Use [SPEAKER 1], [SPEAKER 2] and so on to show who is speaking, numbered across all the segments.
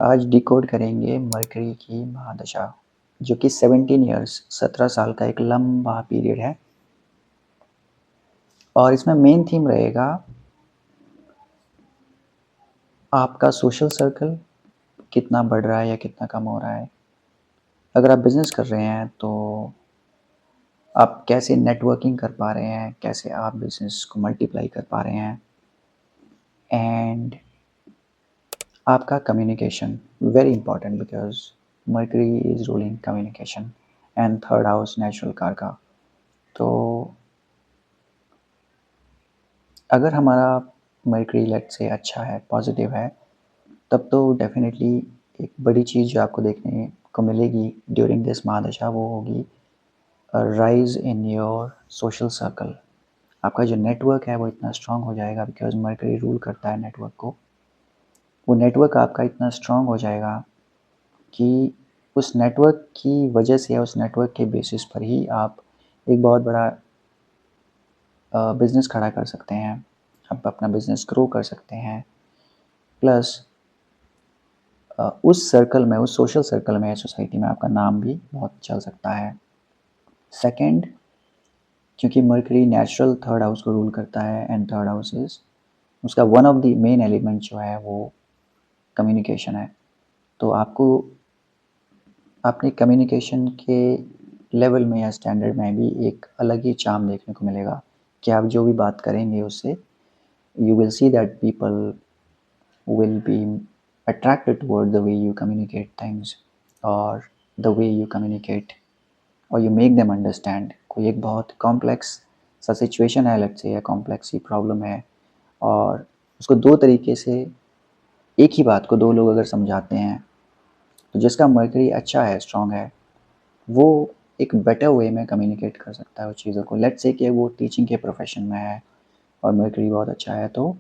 [SPEAKER 1] आज डिकोड करेंगे मरकरी की महादशा, जो कि 17 ईयर्स 17 साल का एक लंबा पीरियड है। और इसमें मेन थीम रहेगा आपका सोशल सर्कल कितना बढ़ रहा है या कितना कम हो रहा है। अगर आप बिजनेस कर रहे हैं तो आप कैसे नेटवर्किंग कर पा रहे हैं, कैसे आप बिजनेस को मल्टीप्लाई कर पा रहे हैं। एंड आपका communication very important, because mercury is ruling communication and third house natural car का। तो अगर हमारा मरकरी लेट से अच्छा है, पॉजिटिव है, तब तो डेफिनेटली एक बड़ी चीज़ जो आपको देखने को मिलेगी ड्यूरिंग दिस महादशा वो होगी rise in your social circle. आपका जो नेटवर्क है वो इतना स्ट्रांग हो जाएगा, बिकॉज मरकरी रूल करता है नेटवर्क को। वो नेटवर्क आपका इतना स्ट्रांग हो जाएगा कि उस नेटवर्क की वजह से या उस नेटवर्क के बेसिस पर ही आप एक बहुत बड़ा बिज़नेस खड़ा कर सकते हैं, आप अपना बिज़नेस ग्रो कर सकते हैं। प्लस उस सर्कल में, उस सोशल सर्कल में, सोसाइटी में आपका नाम भी बहुत चल सकता है। सेकंड, क्योंकि मरकरी नेचुरल थर्ड हाउस को रूल करता है एंड थर्ड हाउस इज उसका one of the main element जो है वो कम्युनिकेशन है। तो आपको अपने कम्युनिकेशन के लेवल में या स्टैंडर्ड में भी एक अलग ही चार्म देखने को मिलेगा कि आप जो भी बात करेंगे उससे you will see that people will be attracted toward the way you communicate things or the way you communicate or you make them understand। कोई एक बहुत कॉम्प्लेक्स सा सिचुएशन है, लेट्स से, या कॉम्प्लेक्स सी प्रॉब्लम है, और उसको दो तरीके से, एक ही बात को दो लोग अगर समझाते हैं, तो जिसका मर्करी अच्छा है, स्ट्रांग है, वो एक बेटर वे में कम्युनिकेट कर सकता है उस चीज़ों को। लेट्स से कि वो टीचिंग के प्रोफेशन में है और मर्करी बहुत अच्छा है, तो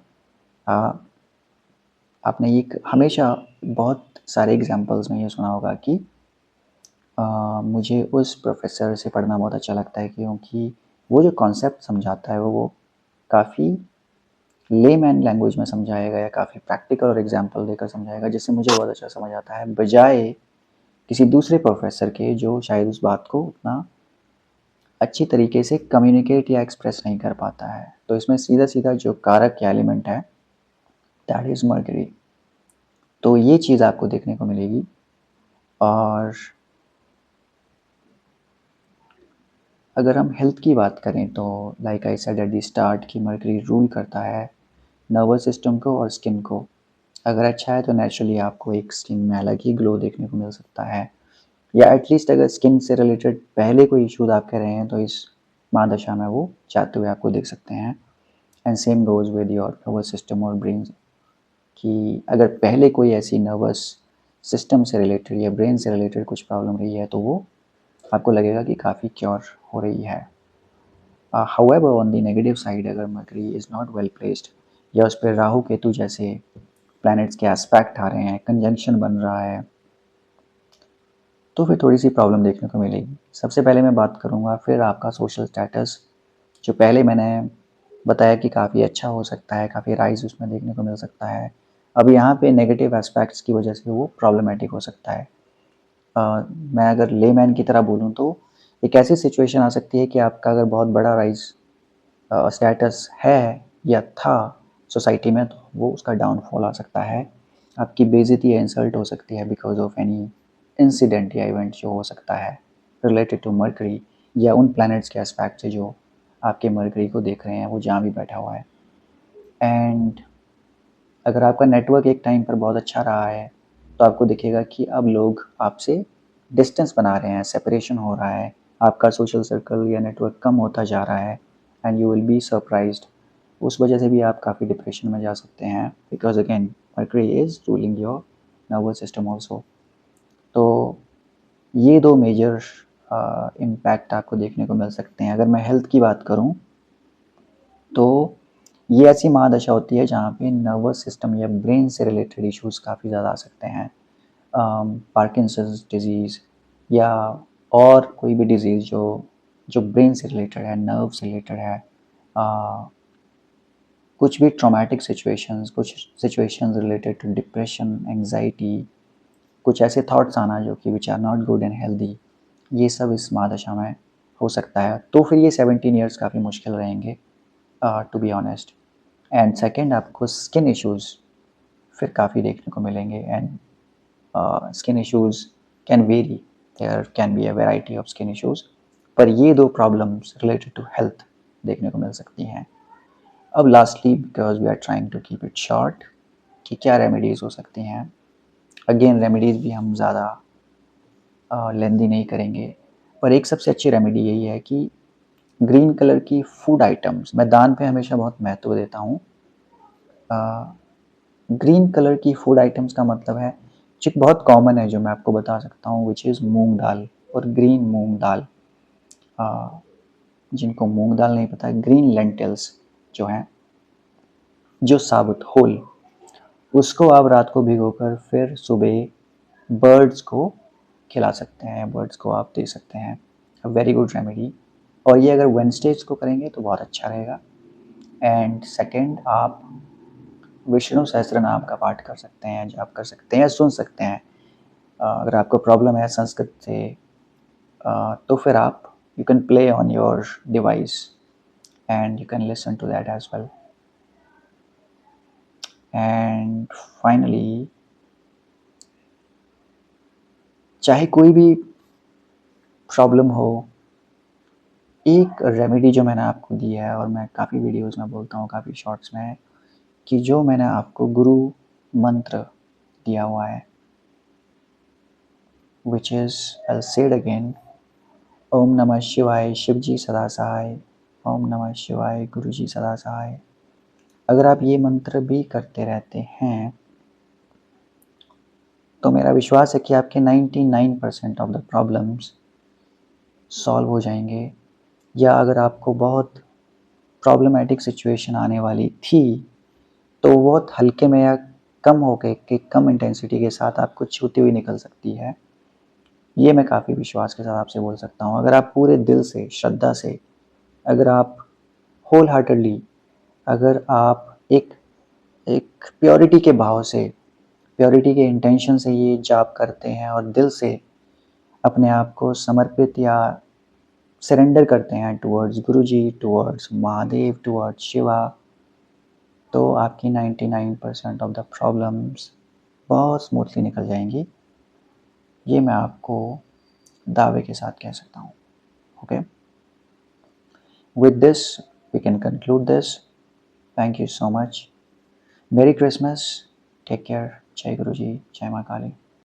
[SPEAKER 1] आपने ये हमेशा बहुत सारे एग्जांपल्स में ये सुना होगा कि मुझे उस प्रोफेसर से पढ़ना बहुत अच्छा लगता है क्योंकि वो जो कॉन्सेप्ट समझाता है वो काफ़ी लेमैन लैंग्वेज में समझाएगा या काफ़ी प्रैक्टिकल और एग्जांपल देकर समझाएगा, जिससे मुझे बहुत अच्छा समझ आता है, बजाय किसी दूसरे प्रोफेसर के जो शायद उस बात को उतना अच्छी तरीके से कम्युनिकेट या एक्सप्रेस नहीं कर पाता है। तो इसमें सीधा सीधा जो कारक या एलिमेंट है, दैट इज़ मर्करी। तो ये चीज़ आपको देखने को मिलेगी। और अगर हम हेल्थ की बात करें तो like I said at the start कि मर्करी रूल करता है नर्वस सिस्टम को और स्किन को। अगर अच्छा है तो नेचुरली आपको एक स्किन में अलग ही ग्लो देखने को मिल सकता है, या एटलीस्ट अगर स्किन से रिलेटेड पहले कोई इश्यूज आप कह रहे हैं तो इस महादशा में वो चाहते हुए आपको देख सकते हैं। And same goes with your nervous system और ब्रेन, कि अगर पहले कोई ऐसी नर्वस सिस्टम से रिलेटेड या ब्रेन से रिलेटेड कुछ प्रॉब्लम रही है तो वो आपको लगेगा कि काफ़ी क्योर हो रही है। However on the negative side, अगर Mercury is not well placed या उस पर राहु केतु जैसे प्लैनेट्स के एस्पेक्ट आ रहे हैं, कंजंक्शन बन रहा है, तो फिर थोड़ी सी प्रॉब्लम देखने को मिलेगी। सबसे पहले मैं बात करूँगा फिर आपका सोशल स्टेटस, जो पहले मैंने बताया कि काफ़ी अच्छा हो सकता है, काफ़ी राइज उसमें देखने को मिल सकता है। अब यहाँ पे नेगेटिव एस्पेक्ट्स की वजह से वो प्रॉब्लमेटिक हो सकता है। मैं अगर लेमैन की तरह बोलूँ तो एक ऐसी सिचुएशन आ सकती है कि आपका अगर बहुत बड़ा राइज स्टेटस है या था सोसाइटी में, तो वो उसका डाउनफॉल आ सकता है। आपकी बेइज्जती या इंसल्ट हो सकती है बिकॉज ऑफ एनी इंसिडेंट या इवेंट जो हो सकता है रिलेटेड टू मर्करी या उन प्लैनेट्स के एस्पेक्ट से जो आपके मर्करी को देख रहे हैं, वो जहाँ भी बैठा हुआ है। एंड अगर आपका नेटवर्क एक टाइम पर बहुत अच्छा रहा है तो आपको दिखेगा कि अब लोग आपसे डिस्टेंस बना रहे हैं, सेपरेशन हो रहा है, आपका सोशल सर्कल या नेटवर्क कम होता जा रहा है, and you will be surprised. उस वजह से भी आप काफ़ी डिप्रेशन में जा सकते हैं, because again mercury is ruling your nervous system also. तो ये दो मेजर इम्पैक्ट आपको देखने को मिल सकते हैं। अगर मैं हेल्थ की बात करूँ तो ये ऐसी महादशा होती है जहाँ पे नर्वस सिस्टम या ब्रेन से रिलेटेड इश्यूज़ काफ़ी ज़्यादा आ सकते हैं। पार्किंसंस डिजीज़ या और कोई भी डिजीज़ जो जो ब्रेन से रिलेटेड है, नर्व से रिलेटेड है, कुछ भी ट्रॉमेटिक सिचुएशंस, कुछ situations related to depression, anxiety, कुछ ऐसे थॉट्स आना जो कि which are not good and healthy, ये सब इस महादशा में हो सकता है। तो फिर ये 17 ईयर्स काफ़ी मुश्किल रहेंगे, to be honest. And second, आपको स्किन इश्यूज़ फिर काफ़ी देखने को मिलेंगे। And skin issues can very, there can be a variety of skin issues, पर ये दो प्रॉब्लम्स रिलेटेड टू हेल्थ देखने को मिल सकती हैं। अब lastly, because we are trying to keep it short, कि क्या रेमेडीज़ हो सकती हैं। अगेन रेमेडीज़ भी हम ज़्यादा लेंदी नहीं करेंगे, पर एक सबसे अच्छी रेमेडी यही है कि ग्रीन कलर की फूड आइटम्स, मैं दान पे हमेशा बहुत महत्व देता हूँ। ग्रीन कलर की फूड आइटम्स का मतलब है, जो बहुत कॉमन है, जो मैं आपको बता सकता हूँ, विच इज़ मूंग दाल और ग्रीन मूंग दाल। जिनको मूंग दाल नहीं पता, ग्रीन लेंटिल्स जो हैं, जो साबुत होल, उसको आप रात को भिगोकर फिर सुबह बर्ड्स को खिला सकते हैं, बर्ड्स को आप दे सकते हैं। A very good remedy. और ये अगर वेडनेसडेज को करेंगे तो बहुत अच्छा रहेगा। एंड सेकंड, आप विष्णु सहस्त्रनाम का पाठ कर सकते हैं, जाप कर सकते हैं या सुन सकते हैं। अगर आपको प्रॉब्लम है संस्कृत से, तो फिर आप you can play on your device and you can listen to that as well. And finally, चाहे कोई भी प्रॉब्लम हो, एक रेमेडी जो मैंने आपको दी है, और मैं काफ़ी वीडियोस में बोलता हूँ, काफ़ी शॉर्ट्स में, कि जो मैंने आपको गुरु मंत्र दिया हुआ है, which is, I said again, Om नमः शिवाय, शिव जी सदा सहाय, ओम नमः शिवाय, गुरु जी सदा सहाय। अगर आप ये मंत्र भी करते रहते हैं तो मेरा विश्वास है कि आपके 99% ऑफ द प्रॉब्लम्स सॉल्व हो जाएंगे। या अगर आपको बहुत प्रॉब्लमेटिक सिचुएशन आने वाली थी, तो बहुत हल्के में या कम होके कि कम इंटेंसिटी के साथ आपको छूती हुई निकल सकती है। ये मैं काफ़ी विश्वास के साथ आपसे बोल सकता हूँ। अगर आप पूरे दिल से, श्रद्धा से, अगर आप होल हार्टेडली, अगर आप एक एक प्योरिटी के भाव से, प्योरिटी के इंटेंशन से ये जाप करते हैं और दिल से अपने आप को समर्पित या सरेंडर करते हैं टुवर्ड्स गुरुजी, टुवर्ड्स महादेव, टुवर्ड्स शिवा, तो आपकी 99% ऑफ द प्रॉब्लम्स बहुत स्मूथली निकल जाएंगी। ये मैं आपको दावे के साथ कह सकता हूँ। Okay, with this we can conclude this. Thank you so much. Merry Christmas, take care, जय गुरु जी, जय माँ काली।